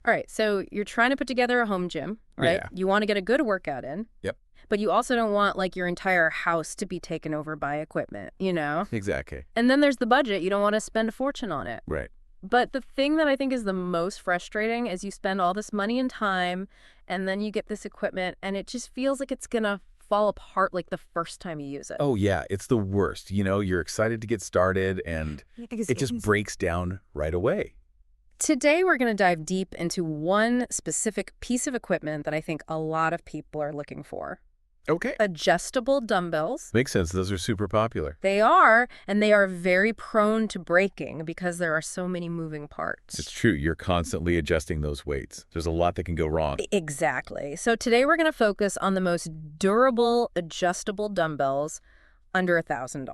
All right, so you're trying to put together a home gym, right? Yeah. You want to get a good workout in, Yep. but you also don't want like your entire house to be taken over by equipment, you know? Exactly. And then there's the budget. You don't want to spend a fortune on it. Right. But the thing that I think is the most frustrating is you spend all this money and time, and then you get this equipment, and it just feels like it's going to fall apart like the first time you use it. Oh, yeah. It's the worst. You know, you're excited to get started, and it just breaks down right away. Today, we're going to dive deep into one specific piece of equipment that I think a lot of people are looking for. Okay. Adjustable dumbbells. Makes sense. Those are super popular. They are, and they are very prone to breaking because there are so many moving parts. It's true. You're constantly adjusting those weights. There's a lot that can go wrong. Exactly. So today we're going to focus on the most durable adjustable dumbbells under $1,000.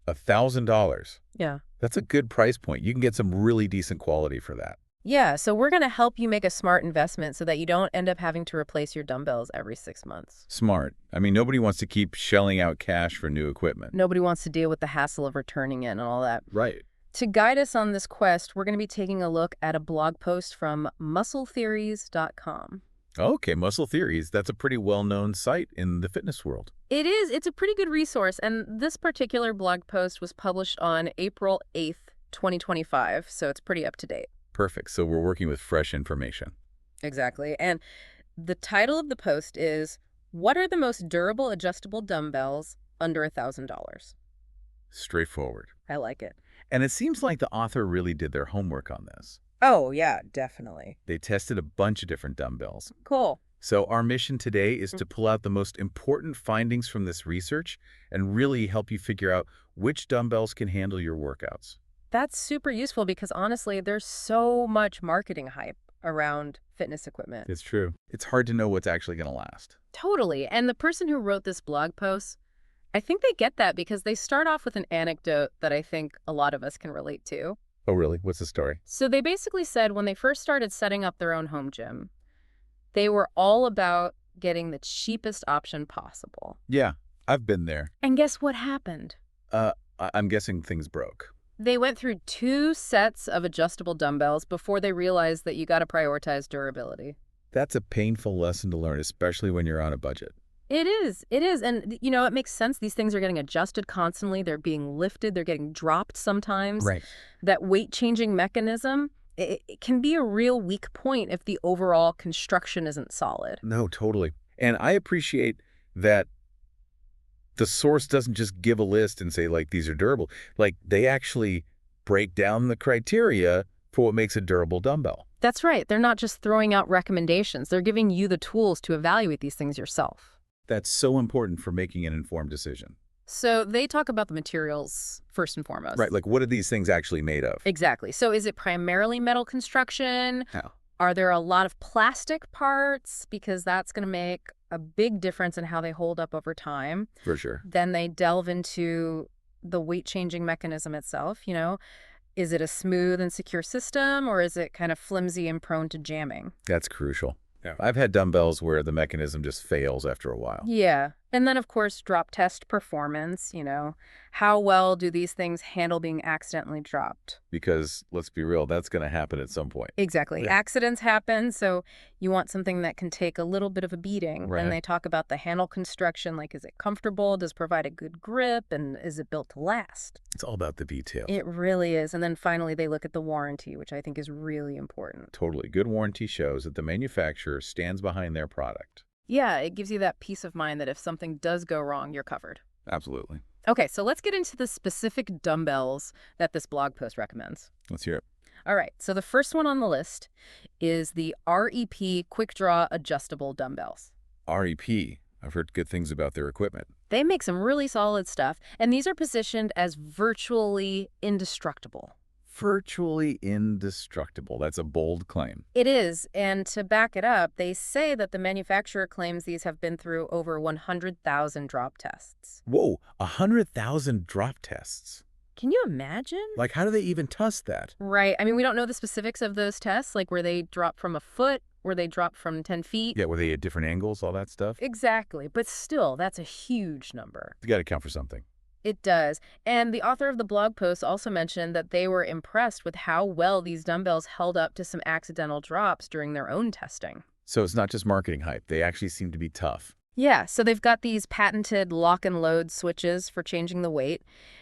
$1,000. Yeah. That's a good price point. You can get some really decent quality for that. Yeah, so we're going to help you make a smart investment so that you don't end up having to replace your dumbbells every 6 months. Smart. I mean, nobody wants to keep shelling out cash for new equipment. Nobody wants to deal with the hassle of returning it and all that. Right. To guide us on this quest, we're going to be taking a look at a blog post from muscletheories.com. Okay, Muscle Theories. That's a pretty well-known site in the fitness world. It is. It's a pretty good resource, and this particular blog post was published on April 8th, 2025, so it's pretty up to date. Perfect. So we're working with fresh information. Exactly. And the title of the post is, What are the most durable adjustable dumbbells under $1,000? Straightforward. I like it. And it seems like the author really did their homework on this. Oh, yeah, definitely. They tested a bunch of different dumbbells. Cool. So our mission today is to pull out the most important findings from this research and really help you figure out which dumbbells can handle your workouts. That's super useful because honestly, there's so much marketing hype around fitness equipment. It's true. It's hard to know what's actually going to last. Totally. And the person who wrote this blog post, I think they get that because they start off with an anecdote that I think a lot of us can relate to. Oh, really? What's the story? So they basically said when they first started setting up their own home gym, they were all about getting the cheapest option possible. Yeah, I've been there. And guess what happened? I'm guessing things broke. They went through 2 sets of adjustable dumbbells before they realized that you got to prioritize durability. That's a painful lesson to learn, especially when you're on a budget. It is. It is. And, you know, it makes sense. These things are getting adjusted constantly. They're being lifted. They're getting dropped sometimes. Right. That weight-changing mechanism, it can be a real weak point if the overall construction isn't solid. No, totally. And I appreciate that the source doesn't just give a list and say, like, these are durable. Like, they actually break down the criteria for what makes a durable dumbbell. That's right. They're not just throwing out recommendations. They're giving you the tools to evaluate these things yourself. That's so important for making an informed decision. So they talk about the materials first and foremost. Right, like what are these things actually made of? Exactly. So is it primarily metal construction? How? Are there a lot of plastic parts? Because that's going to make a big difference in how they hold up over time. For sure. Then they delve into the weight-changing mechanism itself, you know. Is it a smooth and secure system, or is it kind of flimsy and prone to jamming? That's crucial. Yeah. I've had dumbbells where the mechanism just fails after a while. Yeah. And then, of course, drop test performance, you know. How well do these things handle being accidentally dropped? Because, let's be real, that's going to happen at some point. Exactly. Yeah. Accidents happen, so you want something that can take a little bit of a beating. Right. And they talk about the handle construction, like is it comfortable, does it provide a good grip, and is it built to last? It's all about the detail. It really is. And then finally, they look at the warranty, which I think is really important. Totally. Good warranty shows that the manufacturer stands behind their product. Yeah, it gives you that peace of mind that if something does go wrong, you're covered. Absolutely. Okay, so let's get into the specific dumbbells that this blog post recommends. Let's hear it. All right, so the first one on the list is the REP Quickdraw Adjustable Dumbbells. REP. I've heard good things about their equipment. They make some really solid stuff, and these are positioned as virtually indestructible. Virtually indestructible. That's a bold claim. It is, and to back it up, they say that the manufacturer claims these have been through over 100,000 drop tests. Whoa, 100,000 drop tests. Can you imagine? Like, how do they even test that? Right. I mean, we don't know the specifics of those tests, like where they drop from a foot, where they drop from 10 feet. Yeah, were they at different angles, all that stuff? Exactly. But still, that's a huge number. You got to count for something. It does. And the author of the blog post also mentioned that they were impressed with how well these dumbbells held up to some accidental drops during their own testing. So it's not just marketing hype. They actually seem to be tough. Yeah, so they've got these patented lock and load switches for changing the weight,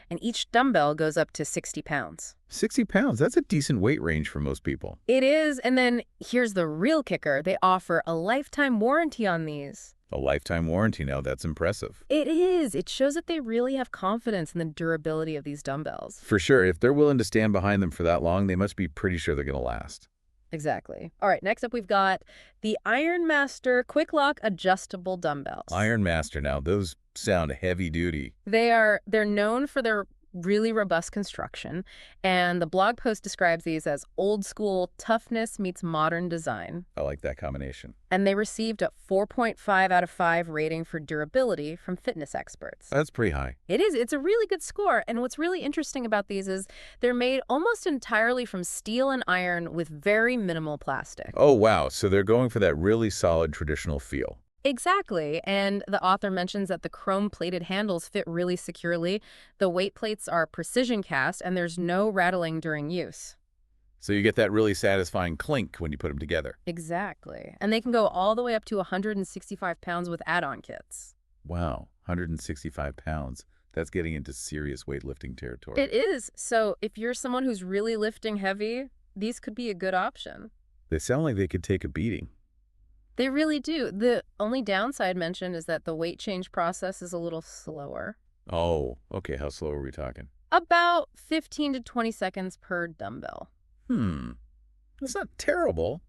and each dumbbell goes up to 60 pounds. 60 pounds, that's a decent weight range for most people. It is, and then here's the real kicker. They offer a lifetime warranty on these. A lifetime warranty now, that's impressive. It is. It shows that they really have confidence in the durability of these dumbbells. For sure, if they're willing to stand behind them for that long, they must be pretty sure they're going to last. Exactly. All right, next up we've got the Ironmaster Quicklock Adjustable Dumbbells. Ironmaster now, those sound heavy duty. They're known for their really robust construction, and the blog post describes these as old school toughness meets modern design. I like that combination. And they received a 4.5 out of 5 rating for durability from fitness experts. That's pretty high. It is. It's a really good score. And what's really interesting about these is they're made almost entirely from steel and iron with very minimal plastic. Oh, wow. So they're going for that really solid traditional feel. Exactly. And the author mentions that the chrome-plated handles fit really securely. The weight plates are precision cast, and there's no rattling during use. So you get that really satisfying clink when you put them together. Exactly. And they can go all the way up to 165 pounds with add-on kits. Wow, 165 pounds. That's getting into serious weightlifting territory. It is. So if you're someone who's really lifting heavy, these could be a good option. They sound like they could take a beating. They really do. The only downside mentioned is that the weight change process is a little slower. Oh, okay. How slow are we talking? About 15 to 20 seconds per dumbbell. That's not terrible,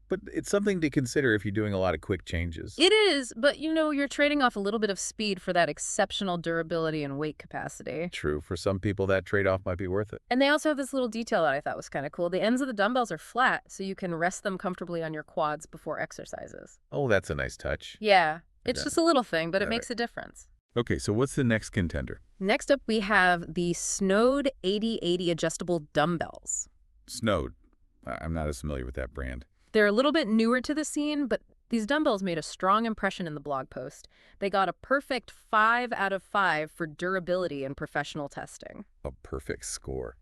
but it's something to consider if you're doing a lot of quick changes. It is, but you're trading off a little bit of speed for that exceptional durability and weight capacity. True. For some people, that trade-off might be worth it. And they also have this little detail that I thought was kind of cool. The ends of the dumbbells are flat, so you can rest them comfortably on your quads before exercises. Oh, that's a nice touch. Yeah, it's just a little thing, but it makes a difference. Okay, so what's the next contender? Next up, we have the Snode AD80 Adjustable Dumbbells. Snode. I'm not as familiar with that brand. They're a little bit newer to the scene, but these dumbbells made a strong impression in the blog post. They got a perfect 5 out of 5 for durability in professional testing. A perfect score.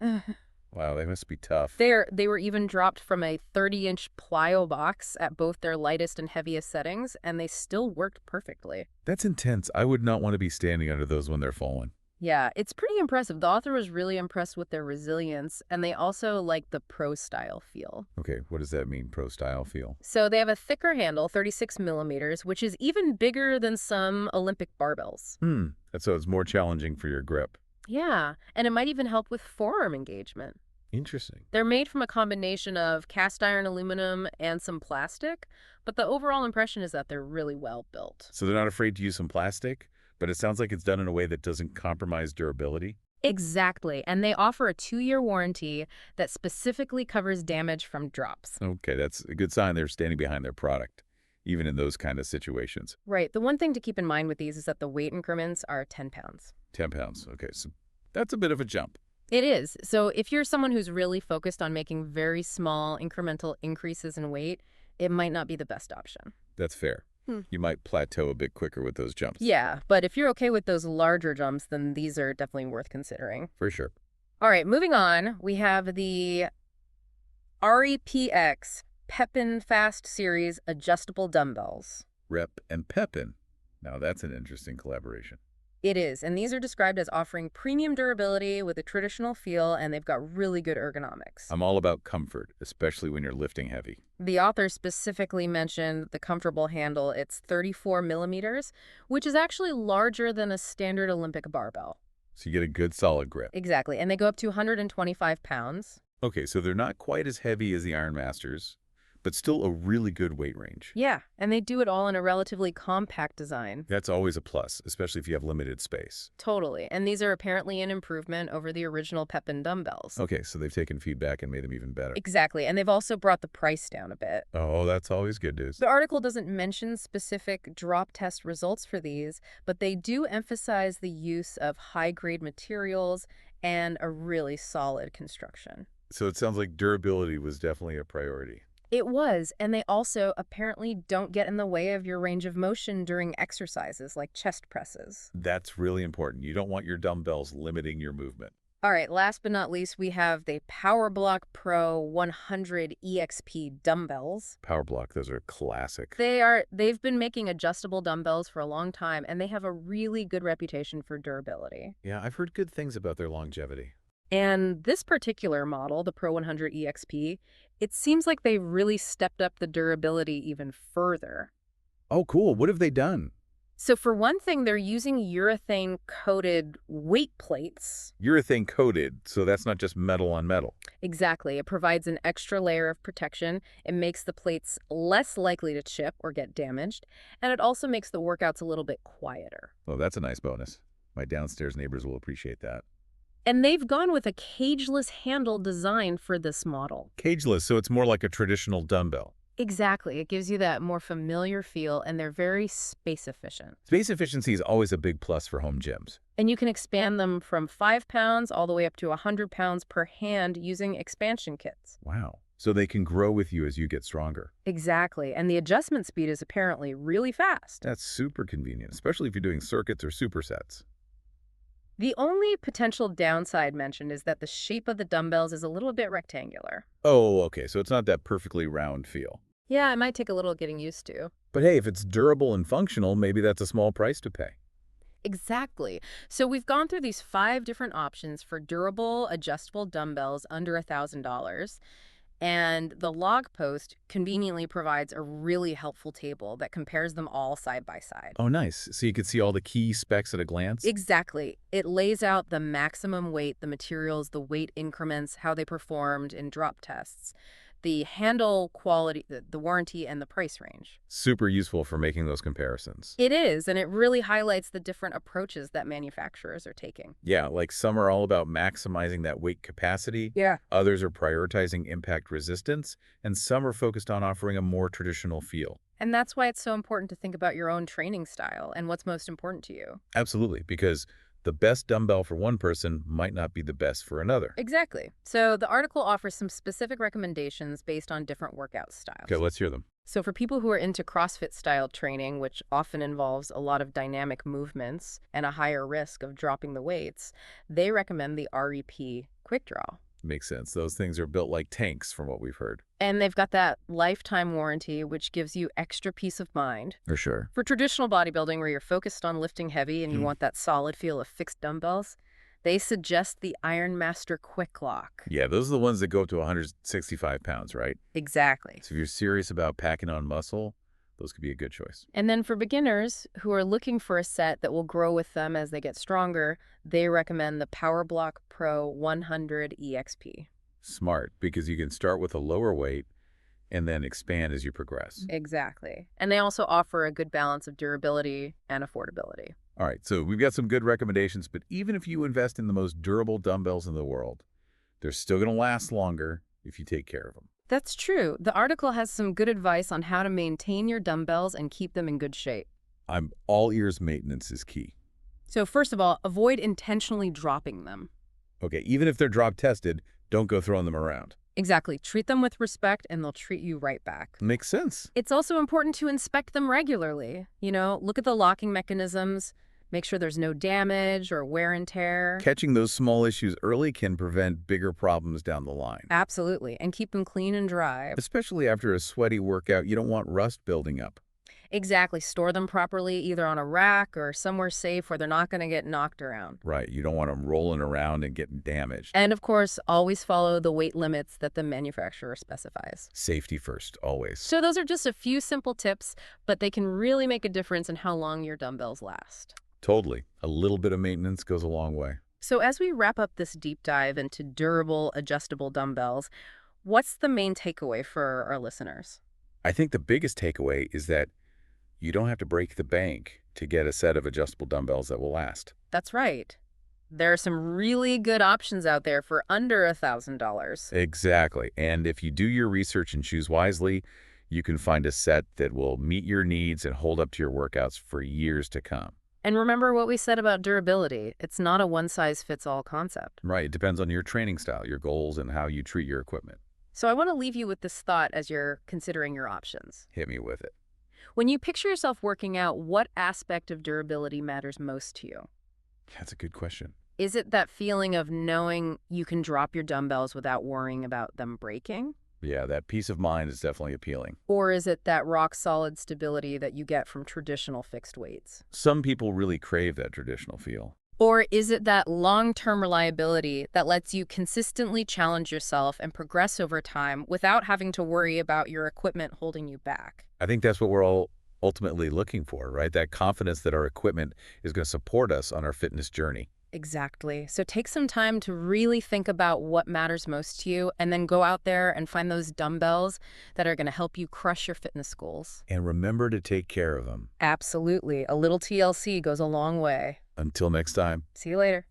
Wow, they must be tough. They were even dropped from a 30-inch plyo box at both their lightest and heaviest settings, and they still worked perfectly. That's intense. I would not want to be standing under those when they're falling. Yeah, it's pretty impressive. The author was really impressed with their resilience, and they also like the pro-style feel. Okay, what does that mean, pro-style feel? So they have a thicker handle, 36 millimeters, which is even bigger than some Olympic barbells. So it's more challenging for your grip. Yeah, and it might even help with forearm engagement. Interesting. They're made from a combination of cast iron aluminum and some plastic, but the overall impression is that they're really well built. So they're not afraid to use some plastic, but it sounds like it's done in a way that doesn't compromise durability? Exactly, and they offer a 2-year warranty that specifically covers damage from drops. Okay, that's a good sign they're standing behind their product, even in those kind of situations. Right. The one thing to keep in mind with these is that the weight increments are 10 pounds. 10 pounds. Okay, so that's a bit of a jump. It is. So if you're someone who's really focused on making very small incremental increases in weight, it might not be the best option. That's fair. You might plateau a bit quicker with those jumps. Yeah, but if you're okay with those larger jumps, then these are definitely worth considering. For sure. All right, moving on, we have the REPX PÉPIN Fast Series Adjustable Dumbbells. Rep and PÉPIN. Now that's an interesting collaboration. It is, and these are described as offering premium durability with a traditional feel, and they've got really good ergonomics. I'm all about comfort, especially when you're lifting heavy. The author specifically mentioned the comfortable handle. It's 34 millimeters, which is actually larger than a standard Olympic barbell. So you get a good solid grip. Exactly, and they go up to 125 pounds. Okay, so they're not quite as heavy as the Ironmasters, but still a really good weight range. Yeah, and they do it all in a relatively compact design. That's always a plus, especially if you have limited space. Totally, and these are apparently an improvement over the original PÉPIN dumbbells. Okay, so they've taken feedback and made them even better. Exactly, and they've also brought the price down a bit. Oh, that's always good news. The article doesn't mention specific drop test results for these, but they do emphasize the use of high-grade materials and a really solid construction. So it sounds like durability was definitely a priority. It was, and they also apparently don't get in the way of your range of motion during exercises like chest presses. That's really important. You don't want your dumbbells limiting your movement. All right, last but not least, we have the PowerBlock Pro 100 EXP Dumbbells. PowerBlock, those are classic. They've been making adjustable dumbbells for a long time, and they have a really good reputation for durability. Yeah, I've heard good things about their longevity. And this particular model, the Pro 100 EXP, it seems like they really stepped up the durability even further. Oh, cool. What have they done? So for one thing, they're using urethane-coated weight plates. Urethane coated, so that's not just metal on metal. Exactly. It provides an extra layer of protection. It makes the plates less likely to chip or get damaged. And it also makes the workouts a little bit quieter. Oh, that's a nice bonus. My downstairs neighbors will appreciate that. And they've gone with a cageless handle design for this model. Cageless, so it's more like a traditional dumbbell. Exactly. It gives you that more familiar feel, and they're very space efficient. Space efficiency is always a big plus for home gyms. And you can expand them from 5 pounds all the way up to 100 pounds per hand using expansion kits. Wow. So they can grow with you as you get stronger. Exactly. And the adjustment speed is apparently really fast. That's super convenient, especially if you're doing circuits or supersets. The only potential downside mentioned is that the shape of the dumbbells is a little bit rectangular. Oh, okay. So it's not that perfectly round feel. Yeah, it might take a little getting used to. But hey, if it's durable and functional, maybe that's a small price to pay. Exactly. So we've gone through these 5 different options for durable, adjustable dumbbells under $1,000. And the blog post conveniently provides a really helpful table that compares them all side by side. Oh, nice. So you can see all the key specs at a glance? Exactly. It lays out the maximum weight, the materials, the weight increments, how they performed in drop tests, the handle quality, the warranty, and the price range. Super useful for making those comparisons. It is, and it really highlights the different approaches that manufacturers are taking. Yeah, like some are all about maximizing that weight capacity. Yeah. Others are prioritizing impact resistance, and some are focused on offering a more traditional feel. And that's why it's so important to think about your own training style and what's most important to you. Absolutely, because the best dumbbell for one person might not be the best for another. Exactly. So the article offers some specific recommendations based on different workout styles. Okay, let's hear them. So for people who are into CrossFit-style training, which often involves a lot of dynamic movements and a higher risk of dropping the weights, they recommend the REP Quickdraw. Makes sense. Those things are built like tanks from what we've heard. And they've got that lifetime warranty, which gives you extra peace of mind. For sure. For traditional bodybuilding, where you're focused on lifting heavy and you want that solid feel of fixed dumbbells, they suggest the Ironmaster Quick Lock. Yeah, those are the ones that go up to 165 pounds, right? Exactly. So if you're serious about packing on muscle, those could be a good choice. And then for beginners who are looking for a set that will grow with them as they get stronger, they recommend the PowerBlock Pro 100 EXP. Smart, because you can start with a lower weight and then expand as you progress. Exactly. And they also offer a good balance of durability and affordability. All right, so we've got some good recommendations, but even if you invest in the most durable dumbbells in the world, they're still going to last longer if you take care of them. That's true. The article has some good advice on how to maintain your dumbbells and keep them in good shape. I'm all ears. Maintenance is key. So first of all, avoid intentionally dropping them. Okay, even if they're drop tested, don't go throwing them around. Exactly. Treat them with respect and they'll treat you right back. Makes sense. It's also important to inspect them regularly. You know, look at the locking mechanisms, make sure there's no damage or wear and tear. Catching those small issues early can prevent bigger problems down the line. Absolutely. And keep them clean and dry. Especially after a sweaty workout, you don't want rust building up. Exactly. Store them properly, either on a rack or somewhere safe where they're not going to get knocked around. Right. You don't want them rolling around and getting damaged. And of course, always follow the weight limits that the manufacturer specifies. Safety first, always. So those are just a few simple tips, but they can really make a difference in how long your dumbbells last. Totally. A little bit of maintenance goes a long way. So as we wrap up this deep dive into durable, adjustable dumbbells, what's the main takeaway for our listeners? I think the biggest takeaway is that you don't have to break the bank to get a set of adjustable dumbbells that will last. That's right. There are some really good options out there for under $1,000. Exactly. And if you do your research and choose wisely, you can find a set that will meet your needs and hold up to your workouts for years to come. And remember what we said about durability. It's not a one-size-fits-all concept. Right. It depends on your training style, your goals, and how you treat your equipment. So I want to leave you with this thought as you're considering your options. Hit me with it. When you picture yourself working out, what aspect of durability matters most to you? That's a good question. Is it that feeling of knowing you can drop your dumbbells without worrying about them breaking? Yeah, that peace of mind is definitely appealing. Or is it that rock-solid stability that you get from traditional fixed weights? Some people really crave that traditional feel. Or is it that long-term reliability that lets you consistently challenge yourself and progress over time without having to worry about your equipment holding you back? I think that's what we're all ultimately looking for, right? That confidence that our equipment is going to support us on our fitness journey. Exactly. So take some time to really think about what matters most to you and then go out there and find those dumbbells that are going to help you crush your fitness goals. And remember to take care of them. Absolutely. A little TLC goes a long way. Until next time. See you later.